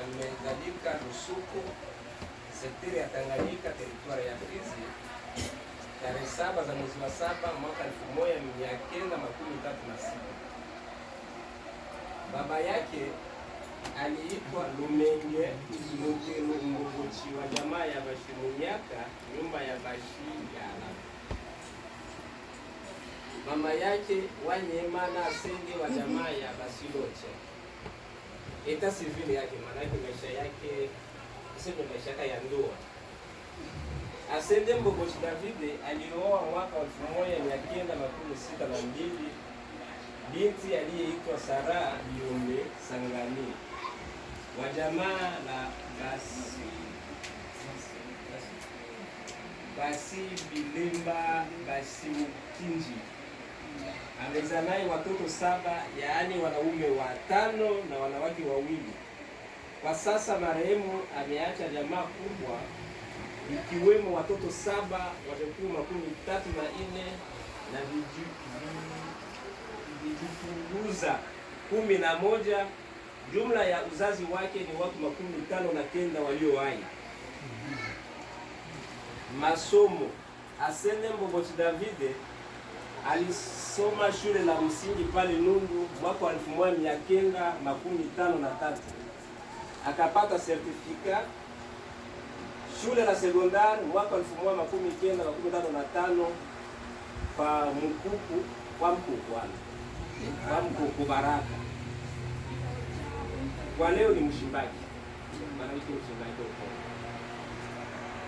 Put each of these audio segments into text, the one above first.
amezalika Lusuku, sekteri ya Tanganyika, teritwari ya Fizi, tarehe 7 za mwezi wa 7 mwaka 1936. Baba yake aliitwa Lumenge Mutelu Mbogochi wa jamaa ya Bashimunyaka, nyumba ya Bashiyala. Mama yake Wanyemana Asenge wa jamaa ya Basiloche. Eta civil yake, manake maisha yake sio maisha yake ya ndoa. Asende Mbogochi David alioa mwaka 1962 binti aliyeitwa Sara Biombe Sangani wa jamaa la Basi Bilemba Basi Mukinji. Amezaa naye watoto 7, yaani wanaume 5 na wanawake 2. Kwa sasa marehemu ameacha jamaa kubwa ikiwemo watoto 7, wajukuu 34 na vijipunguza 11. Jumla ya uzazi wake ni watu 59 walio hai. Masomo. Asende Mbogochi David alisoma shule la msingi pale Nundu mwaka 1953. Akapata certificat. Shule la sekondari mwaka 1955 kwa Mkuku Baraka. Kwa leo ni mshimbaji.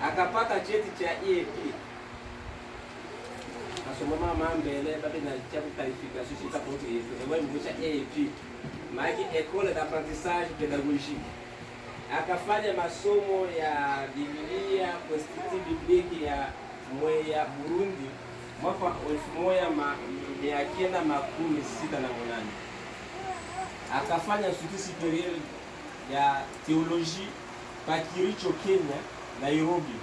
Akapata cheti cha EAP. Masomo mama mbele bado na cheti qualification sisi tapote yetu. Ewe mwisha EAP. Maana école d'apprentissage pédagogique. Akafanya masomo ya Biblia kwa Institut Biblique ya Mweya Burundi mwaka 1968. Akafanya Institut Supérieur ya Theologie pa Kiricho, Kenya, Nairobi.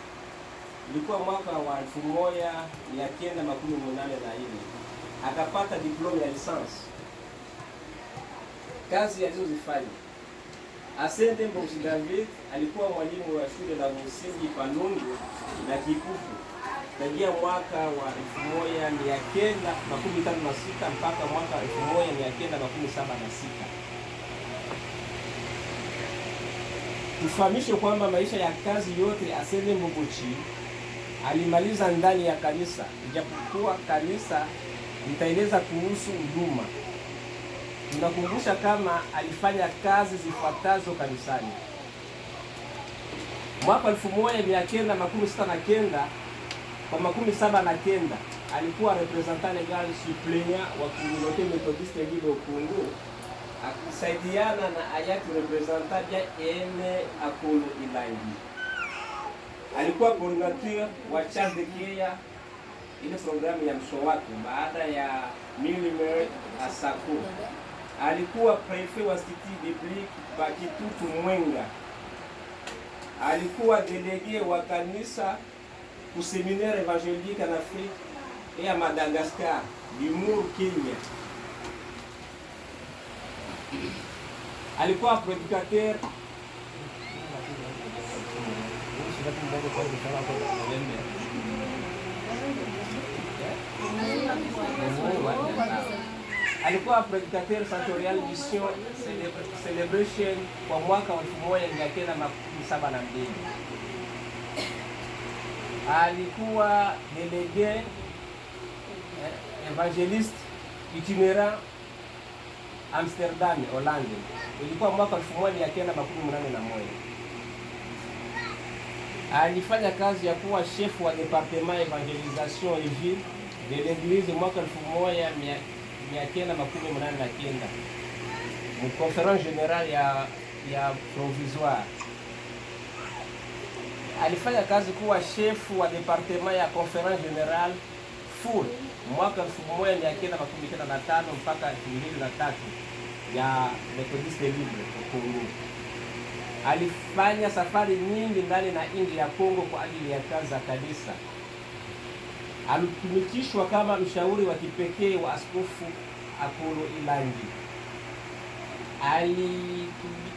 Ilikuwa mwaka wa 1984. Akapata diploma ya licence. Kazi alizozifanya. Asende Mbogochi David alikuwa mwalimu wa shule la msingi Panundu na Kikuku tangia mwaka wa 1956 mpaka mwaka 1976. Tufahamishe kwamba maisha ya kazi yote Asende Mbogochi alimaliza ndani ya kanisa, ijapokuwa kanisa litaeleza kuhusu huduma. Tunakumbusha kama alifanya kazi zifuatazo kanisani. Mwaka 1969 kwa 79 alikuwa representant legal suppléant wa communauté méthodiste Libre au Congo, akisaidiana na hayati representant ya Ene Akolo Ilangi. Alikuwa coordinateur wa Charles de Keya, ile programu ya Msowatu baada ya Millimere Asako. Alikuwa prefet wa Institut Biblique pa Kitutu Mwenga. Alikuwa délégué wa kanisa ku séminaire évangélique en Afrique et à Madagascar, Limuru, Kenya. Alikuwa prédicateur alikuwa prédicateur Santorial Mission Celebration kwa mwaka 1972. Alikuwa délégué évangéliste itinérant Amsterdam, Hollande. Ilikuwa mwaka 1981. Alifanya kazi ya kuwa chef wa département évangélisation et ville de l'église mwaka 1989 mu conférence générale ya provisoire. Alifanya kazi kuwa chef wa département ya conférence générale full mwaka 1995 mpaka 2003 ya Methodiste Libre au Congo. Alifanya safari nyingi ndani na nje ya Kongo kwa ajili ya kazi za kanisa. Alitumikishwa kama mshauri wa kipekee wa Askofu Akolo Ilangi.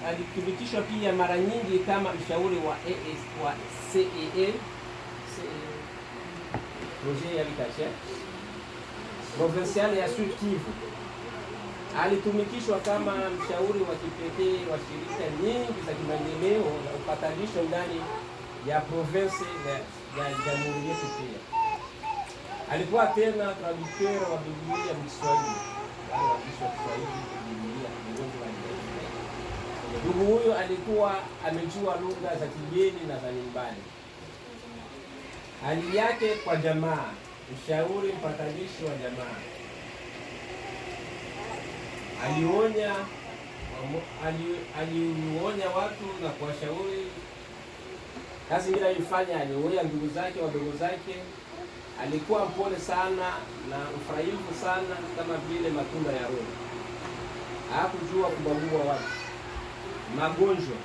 Alithibitishwa pia mara nyingi kama mshauri wa CEA projet habitation provincial ya Sud Kivu. Alitumikishwa kama mshauri wa kipekee wa shirika nyingi za kimaendeleo na upatanisho ndani ya province ya jamhuri yetu. Pia alikuwa tena traducteur wa Biblia ya Kiswahili. Ndugu huyo alikuwa amejua lugha za kigeni na za nyumbani. Hali yake kwa jamaa, mshauri mpatanishi wa jamaa. Alionya watu na kuwashauri. Kazi ile alifanya, alionya ndugu zake, wadogo zake. Alikuwa mpole sana na mfurahifu sana, kama vile matunda ya Roho. Hakujua kubagua watu. Magonjwa.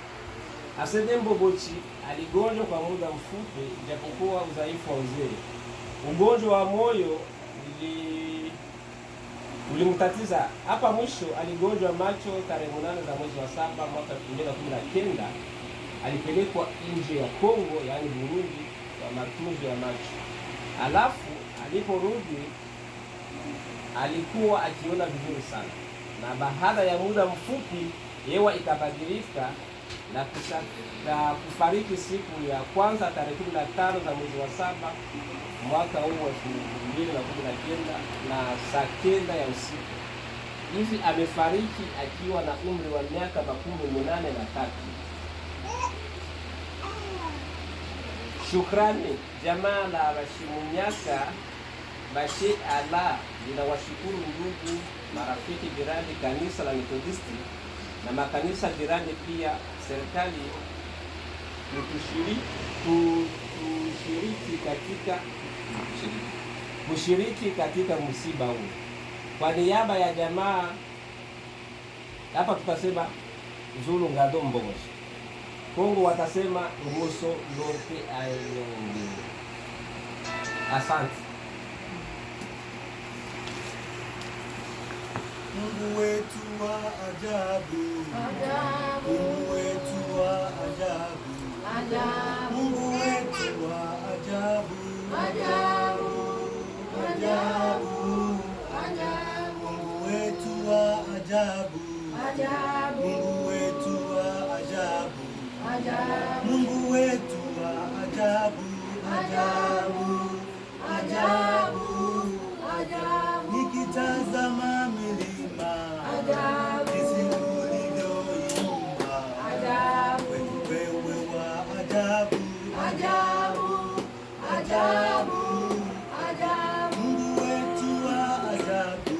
Asedembo Bochi aligonjwa kwa muda mfupi, japokuwa udhaifu wa uzee. Ugonjwa wa moyo ulimtatiza. Hapa mwisho aligonjwa macho tarehe 8 za mwezi wa 7 mwaka 2019. Alipelekwa nje ya Kongo, yaani Burundi, kwa matunzo ya macho. Alafu aliporudi alikuwa akiona vizuri sana, na baada ya muda mfupi hewa ikabadilika na kufariki siku ya kwanza tarehe 15 za mwezi wa 7 mwaka huu wa 2019 na saa 9 ya usiku. Hivi amefariki akiwa na umri wa miaka 83. Shukrani jamaa la Bashimunyaka Bashe ala linawashukuru ndugu, marafiki, jirani, kanisa la Methodisti na makanisa jirani, pia serikali kushiriki katika msiba huu. Kwa niaba ya jamaa hapa tutasema Zulu ngado mbongoshi, Kongo watasema ngoso lote ayongi. Asante. Mungu wetu wa ajabu, Mungu wetu wa ajabu, Mungu wetu wa ajabu, Mungu wetu wa ajabu, Mungu wetu wa ajabu, Mungu wetu wa ajabu, nikitazama milima jinsi ulivyoiumba, wewe wa ajabu, Mungu wetu wa ajabu,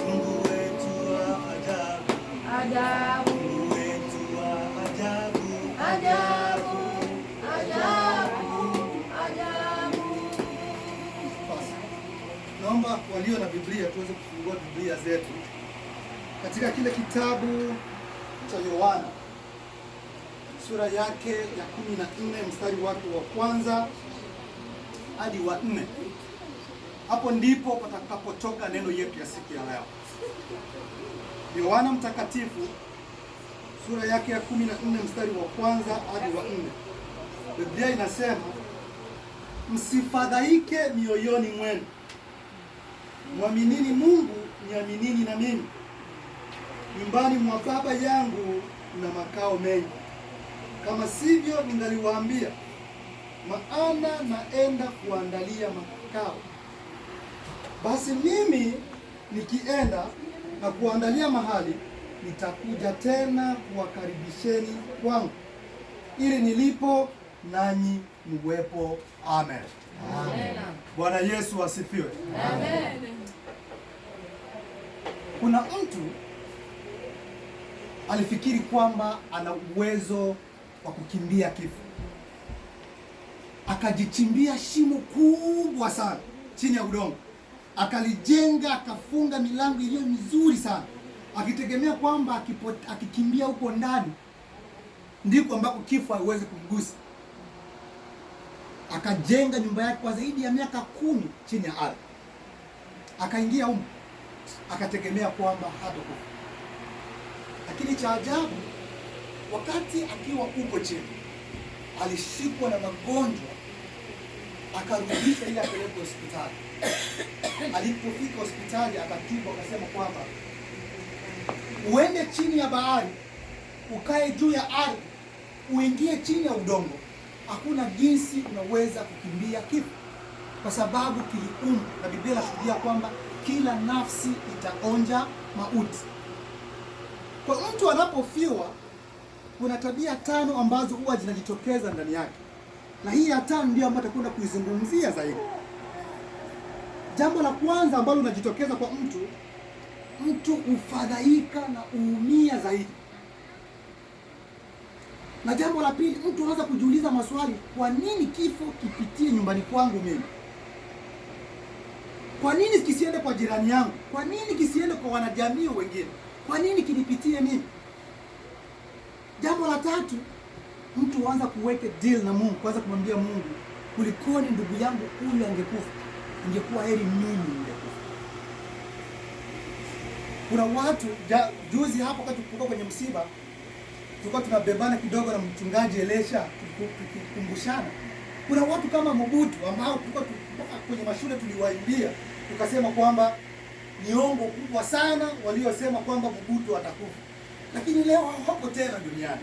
Mungu wetu wa ajabu, Mungu wetu wa ajabu. Naomba walio na Biblia tuweze kufungua Biblia zetu katika kile kitabu cha Yohana sura yake ya 14 mstari wake wa kwanza hadi wa 4. Hapo ndipo patakapotoka neno yetu ya siku ya leo. Yohana mtakatifu sura yake ya 14 mstari wa kwanza hadi wa 4. Biblia inasema, msifadhaike mioyoni mwenu, mwaminini Mungu, niaminini na mimi. Nyumbani mwa Baba yangu na makao mengi, kama sivyo ningaliwaambia, maana naenda kuandalia makao. Basi mimi nikienda na kuandalia mahali, nitakuja tena kuwakaribisheni kwangu, ili nilipo nanyi muwepo. Amen. Amen. Bwana Yesu asifiwe. Amen. Kuna mtu alifikiri kwamba ana uwezo wa kukimbia kifo. Akajichimbia shimo kubwa sana chini ya udongo. Akalijenga, akafunga milango iliyo mizuri sana, akitegemea kwamba akikimbia huko ndani ndiko ambako kifo haiwezi kumgusa. Akajenga nyumba yake kwa zaidi ya miaka 10 chini ya ardhi. Akaingia huko, akategemea kwamba hatakufa. Lakini cha ajabu, wakati akiwa huko chini alishikwa na magonjwa, akarudishwa ili apelekwe hospitali. Alipofika hospitali akatibu, akasema kwamba uende chini ya bahari, ukae juu ya ardhi, uingie chini ya udongo, hakuna jinsi unaweza kukimbia kifo, kwa sababu kiliumbwa, na Biblia inashuhudia kwamba kila nafsi itaonja mauti. Kwa mtu anapofiwa, kuna tabia 5 ambazo huwa zinajitokeza ndani yake, na hii ya 5 ndio ambayo tutakwenda kuizungumzia zaidi. Jambo la kwanza ambalo linajitokeza kwa mtu hufadhaika na uumia zaidi. Na jambo la pili, mtu anaweza kujiuliza maswali, kwa nini kifo kipitie nyumbani kwangu mimi? Kwa nini kisiende kwa jirani yangu? Kwa nini kisiende kwa wanajamii wengine? Kwa nini kinipitie mimi? Jambo la tatu, mtu huanza kuweka deal na Mungu, kwanza kumwambia Mungu, kulikoni ndugu yangu huyu angekufa, ingekuwa heri mimi ningekufa. Kuna watu juzi hapo wakati tulikuwa kwenye msiba, tulikuwa tunabebana kidogo na mchungaji Elisha tukikumbushana. Kuna watu kama Mobutu ambao tulikuwa kwenye mashule tuliwaimbia, tukasema kwamba ni ongo kubwa sana waliosema kwamba Mobutu atakufa. Lakini leo hapo tena duniani.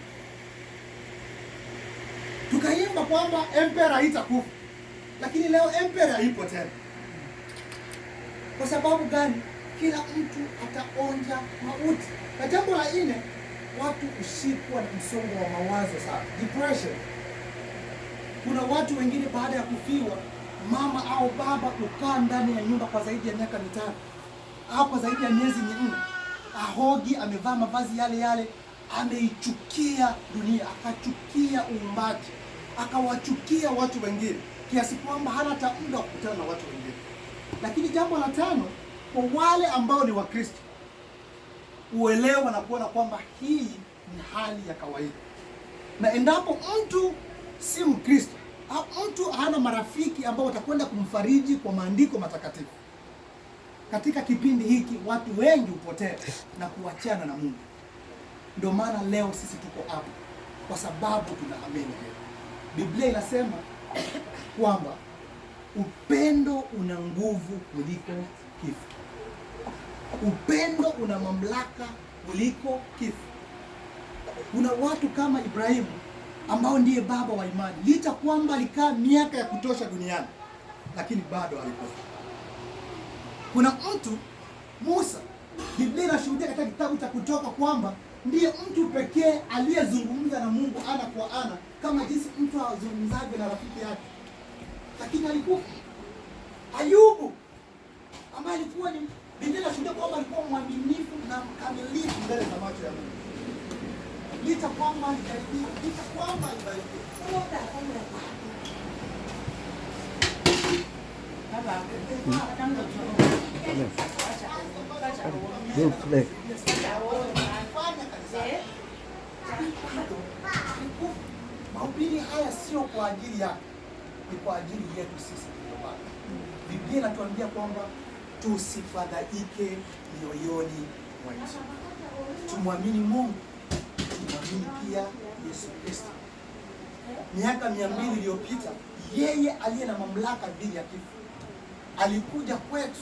Tukaimba kwamba emperor haitakufa. Lakini leo emperor haipo tena. Kwa sababu gani? Kila mtu ataonja mauti. Na jambo la 4, watu ushikwa na msongo wa mawazo sana, depression. Kuna watu wengine baada ya kufiwa, mama au baba ukaa ndani ya nyumba kwa zaidi ya miaka 5 au kwa zaidi ya miezi 4, ahogi, amevaa mavazi yale yale, ameichukia dunia, akachukia uumbaji, akawachukia watu wengine, kiasi kwamba hana hata muda wa kukutana na watu wengine. Lakini jambo la 5, kwa wale ambao ni Wakristo, uelewa na kuona kwamba hii ni hali ya kawaida. Na endapo mtu si Mkristo au mtu hana marafiki ambao watakwenda kumfariji kwa maandiko matakatifu, katika kipindi hiki watu wengi hupotea na kuachana na Mungu. Ndio maana leo sisi tuko hapa, kwa sababu tunaamini. Biblia inasema kwamba upendo una nguvu kuliko kifo. Upendo una mamlaka kuliko kifo. Kuna watu kama Ibrahimu ambao ndiye baba wa imani, licha kwamba alikaa miaka ya kutosha duniani, lakini bado alikufa. Kuna mtu Musa, Biblia inashuhudia katika kitabu cha Kutoka kwamba ndiye mtu pekee aliyezungumza na Mungu ana kwa ana, kama jinsi mtu azungumzavyo na rafiki yake, lakini alikufa. Ayubu ambaye alikuwa ni, Biblia inashuhudia kwamba alikuwa mwaminifu na mkamilifu mbele za macho ya Mungu, licha kwamba alijaribiwa, licha kwamba alibarikiwa. Mahubiri haya sio kwa ajili yako, ni kwa ajili yetu sisi. Biblia inatuambia kwamba tusifadhaike mioyoni mwetu, tumwamini Mungu, tumwamini pia Yesu Kristo. Miaka 200 iliyopita, yeye aliye na mamlaka dhidi ya kifo alikuja kwetu,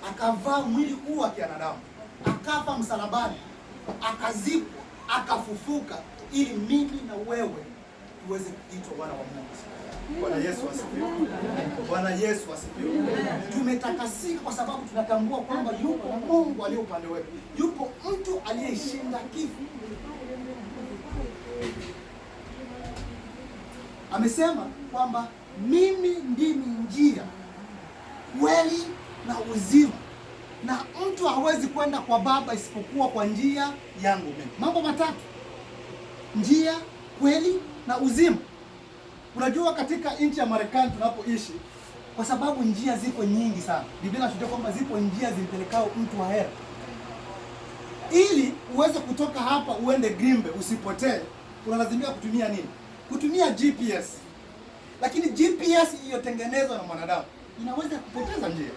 akavaa mwili huu wa kianadamu, akafa msalabani, akazikwa, akafufuka, ili mimi na wewe tuweze kuitwa wana wa Mungu. Bwana Yesu asifiwe. Bwana Yesu asifiwe. Tumetakasika kwa sababu tunatambua kwamba yupo Mungu aliye upande wetu, yupo mtu aliyeshinda kifo. Amesema kwamba mimi ndimi njia, kweli na uzima, na mtu hawezi kwenda kwa Baba isipokuwa kwa njia yangu mimi. Mambo matatu: njia, kweli na uzima. Unajua, katika nchi ya Marekani tunapoishi, kwa sababu njia ziko nyingi sana, Biblia inashuhudia kwamba zipo njia zimpelekao mtu wa heri. Ili uweze kutoka hapa uende Green Bay usipotee, unalazimika kutumia nini? Kutumia GPS. Lakini GPS iliyotengenezwa na mwanadamu inaweza kupoteza njia.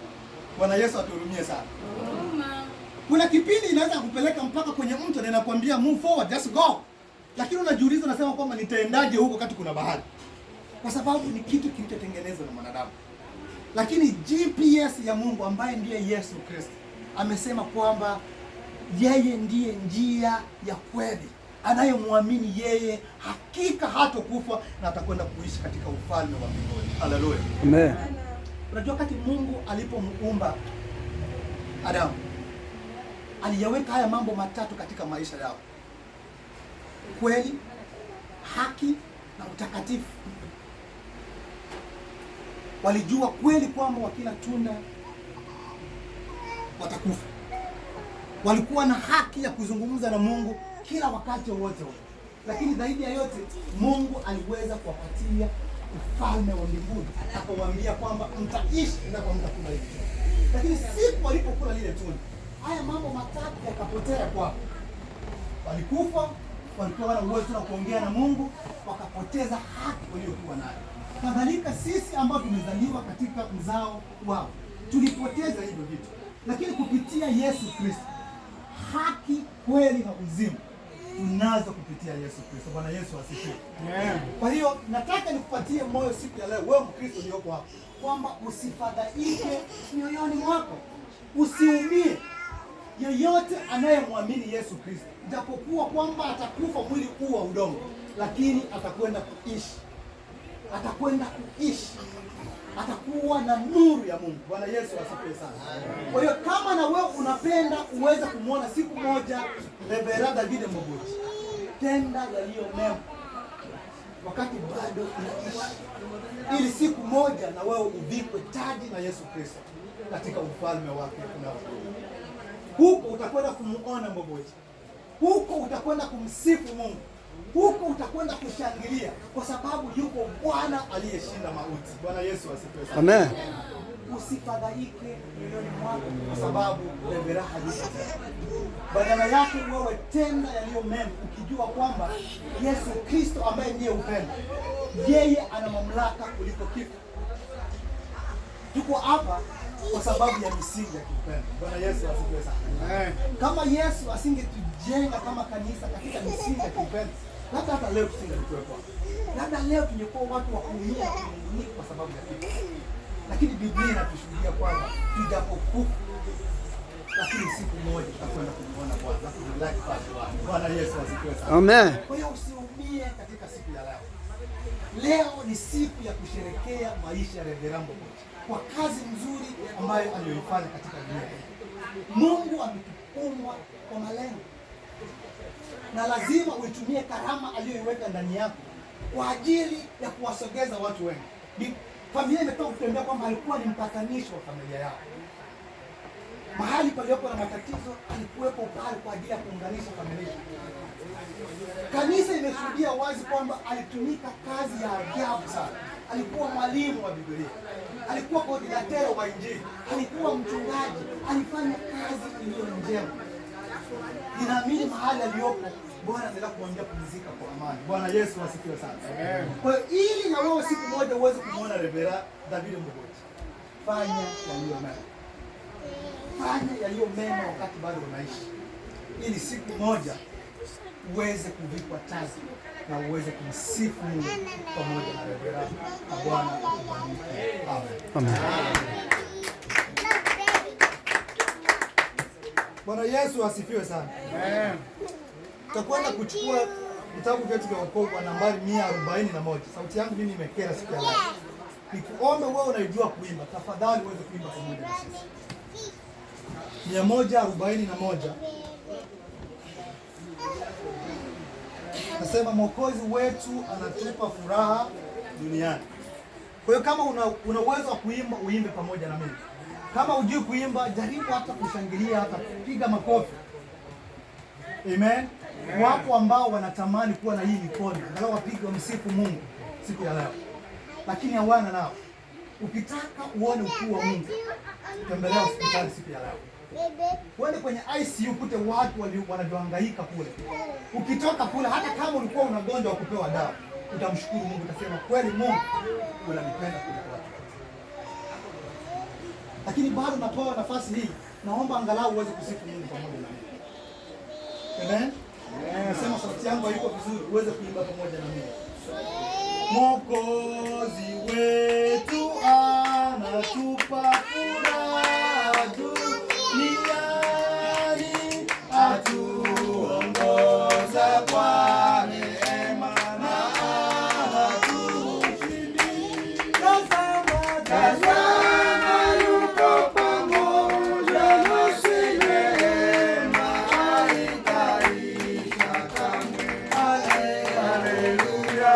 Bwana Yesu atuhurumie sana. Kuna kipindi inaweza kupeleka mpaka kwenye mto na inakwambia move forward, just go. Lakini unajiuliza, unasema kwamba nitaendaje huko wakati kuna bahari? Kwa sababu ni kitu kilichotengenezwa na mwanadamu. Lakini GPS ya Mungu ambaye ndiye Yesu Kristo amesema kwamba yeye ndiye njia ya kweli. Anayemwamini yeye hakika hatakufa na atakwenda kuishi katika ufalme wa mbinguni. Haleluya. Amen. Unajua wakati Mungu alipomuumba Adamu, aliyaweka haya mambo matatu katika maisha yao: kweli, haki na utakatifu. Walijua kweli kwamba wakila tunda watakufa. Walikuwa na haki ya kuzungumza na Mungu kila wakati wote. Lakini zaidi ya yote, Mungu aliweza kuwapatia ufalme wa mbinguni. Akawaambia kwamba mtaishi endapo mtakula hili. Lakini siku walipokula lile tunda, haya mambo matatu yakapotea kwao. Walikufa, walikuwa wana uwezo wa kuongea na Mungu, wakapoteza haki waliokuwa nayo. Kadhalika sisi ambao tumezaliwa katika mzao wao, tulipoteza hivyo vitu. Lakini kupitia Yesu Kristo, haki, kweli na uzima tunazo kupitia Yesu Kristo. Bwana Yesu asifiwe. Kwa hiyo nataka nikupatie moyo siku ya leo, wewe Mkristo ulioko hapa, kwamba usifadhaike mioyoni mwako, usiumie. Yeyote anayemwamini Yesu Kristo, japokuwa kwamba atakufa mwili huu wa udongo, lakini atakwenda kuishi. Atakwenda kuishi. Atakuwa na nuru ya Mungu. Bwana Yesu asifiwe sana. Kwa hiyo kama na wewe unapenda uweze kumwona siku moja Reverend David Mbogoji, tenda yaliyo mema wakati bado unaishi, ili siku moja na wewe uvikwe taji na Yesu Kristo katika ufalme wake unaokuja. Huko utakwenda kumuona Mbogoji. Huko utakwenda kumsifu Mungu. Huko utakwenda kushangilia kwa sababu yuko Bwana aliyeshinda mauti. Bwana Yesu asifiwe sana. Amen. Usifadhaike mioyoni mwako kwa sababu raha yuko. Badala yake wewe tenda yaliyo mema, ukijua kwamba Yesu Kristo ambaye ndiye upendo, yeye ana mamlaka kuliko kifo. Tuko hapa kwa sababu ya misingi ya upendo. Bwana Yesu asifiwe sana. Kama Yesu asingetujenga kama kanisa katika misingi ya upendo, hata leo tusingekuwepo. Labda leo tungekuwa watu wa kuumia kwa sababu ya kifo. Lakini Biblia inatushuhudia kwamba tujapokufa, lakini siku moja tutakwenda kumwona Bwana na kumlaki pale. Bwana Yesu asifiwe sana. Amen. Kwa hiyo usiumie katika siku ya leo. Leo ni siku ya kusherekea maisha ya Reverend Mbogoji kwa kazi nzuri ambayo aliyoifanya katika dunia hii. Mungu ametuumba kwa malengo, na lazima uitumie karama aliyoiweka ndani yako kwa ajili ya kuwasogeza watu wengi. Familia imetoka kutembea kwamba alikuwa ni mpatanishi wa familia yao. Mahali palipo na matatizo alikuwepo pale kwa ajili ya kuunganisha familia. Kanisa imeshuhudia wazi kwamba alitumika kazi ya ajabu sana. Alikuwa mwalimu wa Biblia, alikuwa koordinatero wa Injili, alikuwa mchungaji, alifanya kazi iliyo njema. Ninaamini mahali aliyopo Bwana anataka kumwambia pumzika kwa amani. Bwana Yesu asifiwe sana. Kwa hiyo ili na wewe siku moja uweze kumwona Reverend David Mbogoji, fanya yaliyo mema. Fanya yaliyo mema wakati bado unaishi, ili siku moja uweze kuvikwa taji na uweze kumsifu Mungu pamoja na Reverend na Bwana akubariki. Amen. Bwana Yesu asifiwe sana. Amen. Tutakwenda kuchukua vitabu vyetu vya wokovu wa nambari 141. Sauti yangu mimi imekera siku ya leo. Nikuombe wewe unaijua kuimba, tafadhali uweze kuimba pamoja na sisi. 141. Nasema Mwokozi wetu anatupa furaha duniani. Kwa hiyo kama una uwezo wa kuimba, uimbe pamoja na mimi. Kama hujui kuimba, jaribu hata kushangilia, hata kupiga makofi. Amen. Wapo ambao wanatamani kuwa na hii mikono, angalau wapige wamsifu Mungu siku ya leo, lakini hawana nao. Ukitaka uone ukuu wa Mungu, tembelea hospitali siku ya leo. Uende kwenye ICU kute watu wanavyohangaika kule. Ukitoka kule, hata kama ulikuwa unagonjwa wa kupewa dawa, utamshukuru Mungu, utasema kweli Mungu unanipenda kuliko watu. Lakini bado napewa nafasi hii naomba angalau uweze kusifu Mungu pamoja na mimi. Amen. Nasema sauti yangu haiko vizuri, uweze kuimba pamoja na mimi. Mwokozi wetu anatupa furaha duniani, atuongoza kwa neema na anatushindia. Tazama yuko pamoja nasi, neema haitaisha kamwe. Haleluya.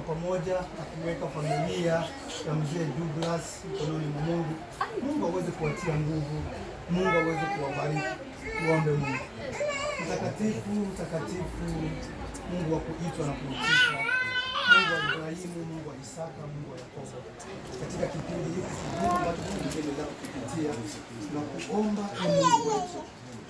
kwa pamoja na kuweka familia ya mzee Douglas mkononi mwa Mungu. Mungu aweze kuwatia nguvu, Mungu aweze kuwabariki. Tuombe. Mungu mtakatifu, mtakatifu, Mungu wa kuitwa na kuitishwa, Mungu wa Ibrahimu, Mungu wa Isaka, Mungu wa Yakobo, katika kipindi hiki ambacho tunaendelea kupitia, tunakuomba Mungu wetu,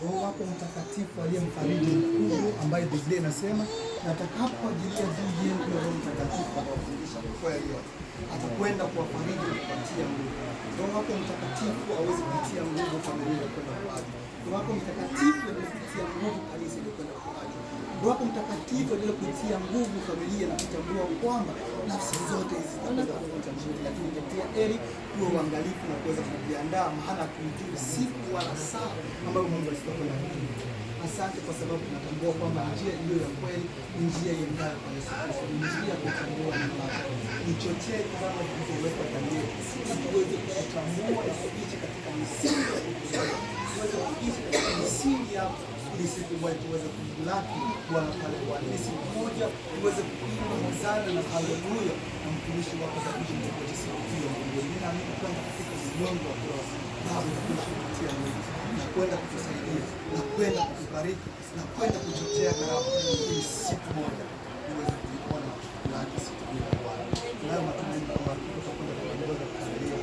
Roho wako Mtakatifu aliye mfariji mkuu, ambaye Biblia inasema na atakapoajilia juu yenu Roho Mtakatifu atawafundisha kweli yote, atakwenda kuwafariji na kuwatia nguvu. Roho wako Mtakatifu aweze kutia nguvu familia kwenda kuaje. Roho wako Mtakatifu aweze kutia nguvu kanisa kwenda kuaje. Roho wako Mtakatifu aweze kutia nguvu familia na kutambua kwamba nafsi zote hizi zitakwenda kupata mzuri, lakini katika heri kuwa uangalifu na kuweza kujiandaa, maana hatujui siku wala saa ambayo Mungu atakwenda kutupa. Asante kwa sababu tunatambua kwamba njia iliyo ya kweli ni njia iendayo kwa Yesu Kristo, ni njia ya kutambua na Baba. Nichochee kama tulivyoweka ndani yetu, ili tuweze kutambua na kuishi katika misingi ya kukuzoea, tuweze kuishi katika misingi yako, ili siku moja tuweze kumlaki Bwana pale Bwana, ili siku moja tuweze kuimba hosana na haleluya na mtumishi wako Daudi mwokozi siku hiyo. Ninaamini kwamba katika ulimwengu wa kiroho Baba utakwenda kututia nguvu na kwenda kutusaidia na kwenda kutubariki na kwenda kuchochea gharama, ili siku moja tuweze kuona laki siku hiyo ya Bwana. Tunayo matumaini kwamba tutakwenda kuongoza familia,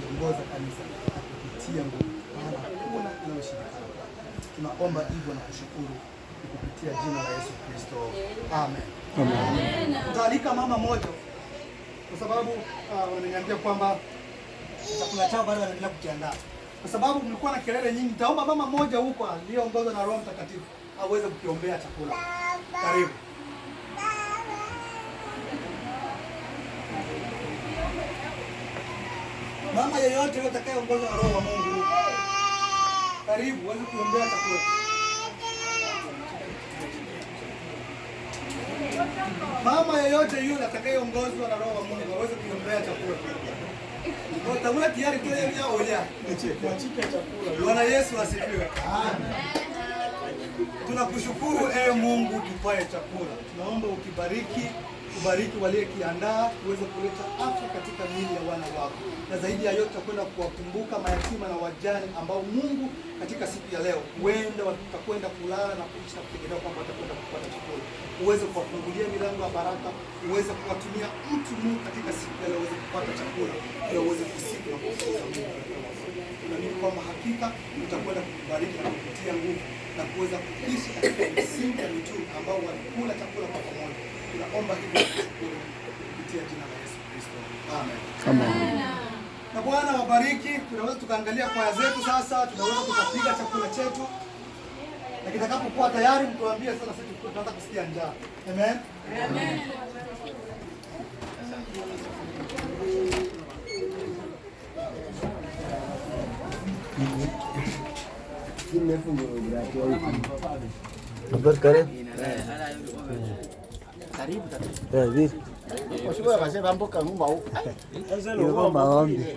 kuongoza kanisa na kupitia nguvu, maana hakuna linaloshindikana. Tunaomba hivyo na kushukuru kupitia jina la Yesu Kristo. Amen. Amen. Tutaalika mama moja kwa sababu wananiambia kwamba chakula chao bado wanaendelea kukiandaa. Kwa sababu mlikuwa na kelele nyingi, nitaomba mama moja huko aliyeongozwa na Roho Mtakatifu aweze kukiombea chakula. Karibu. Mama yeyote atakayeongozwa na Roho wa Mungu, karibu uweze kuombea chakula. Mama yeyote yule atakayeongozwa na Roho wa Mungu aweze kuombea chakula. Utaona tayari kile yao oya. Kuachika chakula. Bwana Yesu asifiwe. Amen. Tunakushukuru Mungu tupae chakula. Tunaomba ubariki waliokiandaa uweze kuleta afya katika miili ya wana wako. Na zaidi ya yote tutakwenda kuwakumbuka mayatima na wajane ambao Mungu katika siku ya leo huenda watakwenda kulala na kuishi na kutegemea kwamba watakwenda kupata chakula. Uweze kuwafungulia milango ya baraka, uweze kuwatumia mtu Mungu katika siku ya leo uweze kupata chakula, ili uweze kusifu na kutukuza Mungu. Tunaamini kwamba hakika utakwenda kukubariki na kukutia nguvu na kuweza kuishi katika misingi ya mitume ambao walikula chakula kwa pamoja. Tunaomba hivyo kupitia jina la Yesu Kristo. Amen. Amen. Na Bwana wabariki. Tunaweza tukaangalia kwaya zetu sasa, tunaweza tukapiga chakula chetu. Na kitakapokuwa tayari mtuambie sasa sisi tunataka kusikia njaa. Amen. Amen. Habari karibu. Karibu tatu. Vipi? Washukuru wazee mboka ngumba huko. Yuko maombi.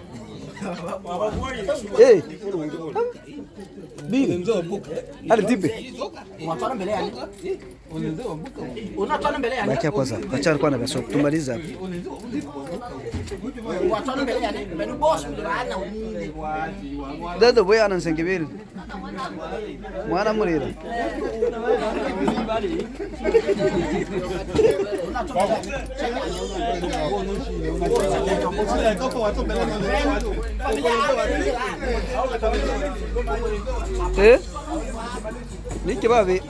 Bibi mzee mboka. Ali tipe. Unataka mbele yani? Unataka mbele yani? Bacha kwanza. Bacha alikuwa anabasha tumaliza hapo. Unataka mbele yani? Mbele boss ana unini. Dado boya anansengibiri. Mwana murira. Niki babi.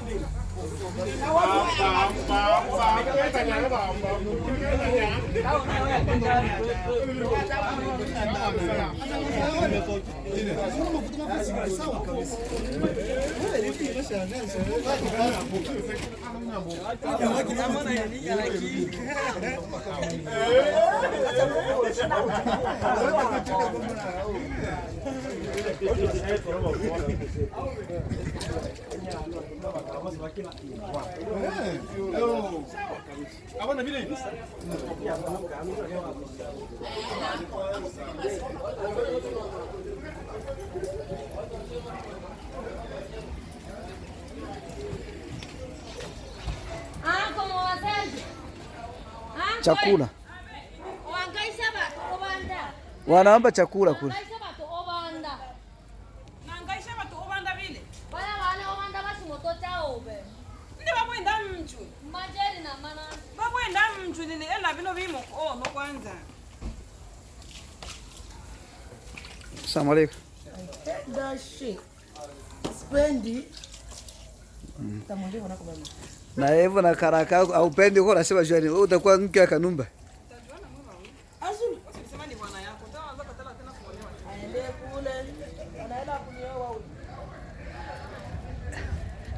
Abana vile hivi. Como wazazi. chakula. Wanaomba chakula kule. Assalamu alaikum. Na hivyo na karaka au pendi kwa nasema jua ni utakuwa mke wa Kanumba.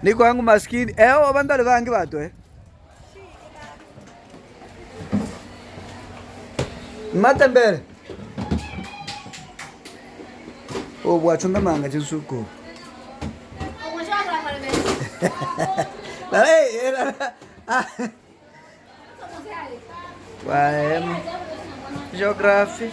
Niko yangu maskini. Wabandale vangi watu Matembele. Bwachunda manga chisuko. Geography.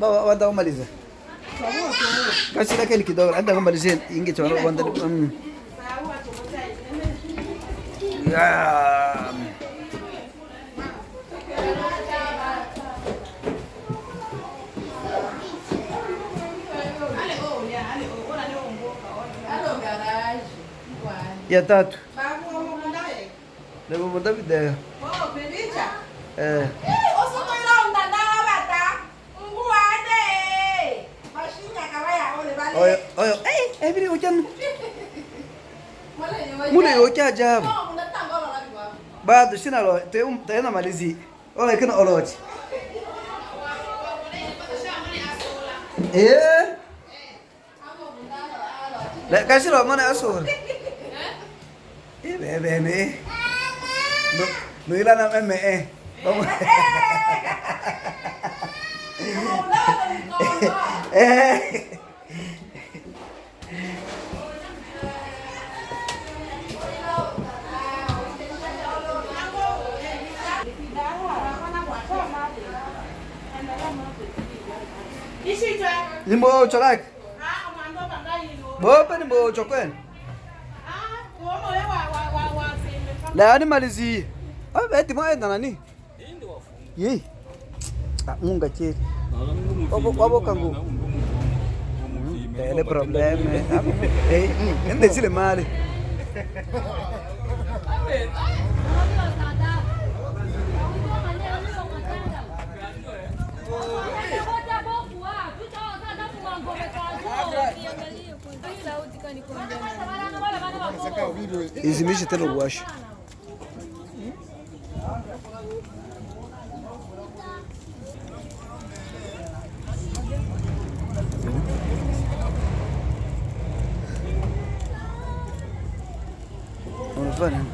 Wanda kumaliza. Kasi lakini kidogo anda kumaliza ingecho wanda. Ya tatu. Lebo munda video. Oyo, bili ujan. Mule yocha ajabu. Bado sina lo, tena malizi. Ola kina olochi. La kasi lo mana asur. Bebe ni. No ila na me. Nimbo cholak. Bopa nimbo chokwen. La ni malizi. Beti mwaenda nani? Ye. Munga cheti. Wabo kangu. Ele problema. Ende sile mali. Izimishe tena uwashe. Unafanya